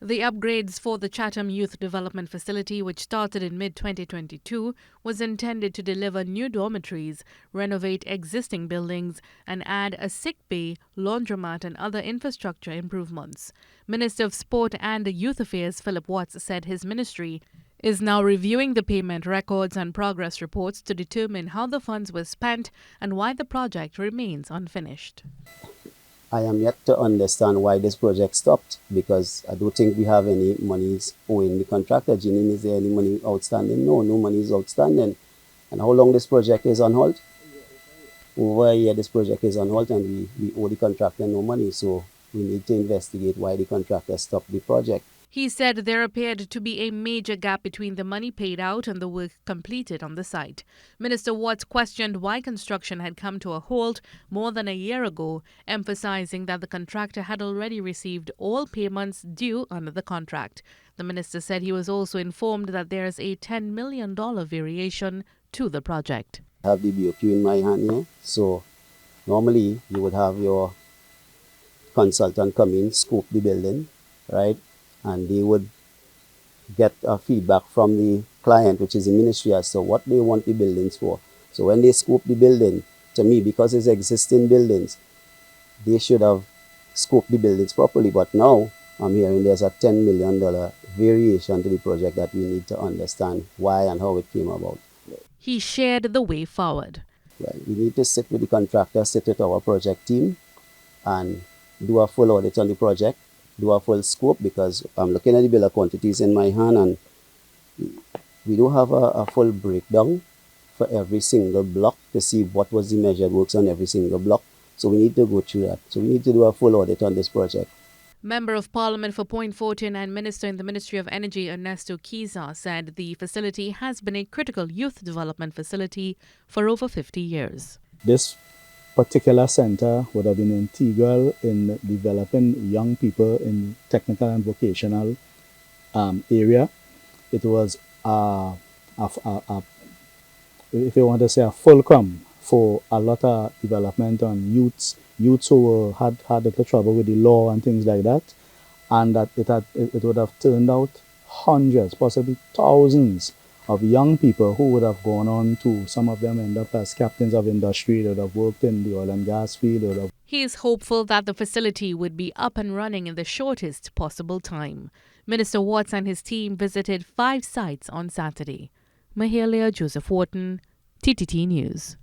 The upgrades for the Chatham Youth Development Facility, which started in mid-2022, was intended to deliver new dormitories, renovate existing buildings, and add a sick bay, laundromat, and other infrastructure improvements. Minister of Sport and Youth Affairs Phillip Watts said his ministry is now reviewing the payment records and progress reports to determine how the funds were spent and why the project remains unfinished. I am yet to understand why this project stopped, because I don't think we have any monies owing the contractor. Janine, is there any money outstanding? No money is outstanding. And how long this project is on hold? Over a year this project is on hold, and we owe the contractor no money. So we need to investigate why the contractor stopped the project. He said there appeared to be a major gap between the money paid out and the work completed on the site. Minister Watts questioned why construction had come to a halt more than a year ago, emphasizing that the contractor had already received all payments due under the contract. The minister said he was also informed that there is a $10 million variation to the project. I have the BOQ in my hand here. So normally you would have your consultant come in, scope the building, right? And they would get feedback from the client, which is the ministry, as to what they want the buildings for. So when they scope the building, to me, because it's existing buildings, they should have scoped the buildings properly. But now I'm hearing there's a $10 million variation to the project that we need to understand why and how it came about. He shared the way forward. Well, we need to sit with the contractor, sit with our project team, and do a full audit on the project, do a full scope, because I'm looking at the bill of quantities in my hand, and we don't have a full breakdown for every single block to see what was the measured works on every single block. So we need to go through that. So we need to do a full audit on this project. Member of Parliament for Point Fortin and Minister in the Ministry of Energy Ernesto Kiza said the facility has been a critical youth development facility for over 50 years. This particular center would have been integral in developing young people in technical and vocational area. It was, if you want to say, a fulcrum for a lot of development on youths who had a little trouble with the law and things like that, and that it would have turned out hundreds, possibly thousands of young people who would have gone on to, some of them end up as captains of industry, they would have worked in the oil and gas field. He is hopeful that the facility would be up and running in the shortest possible time. Minister Watts and his team visited 5 sites on Saturday. Mahalia Joseph Wharton, TTT News.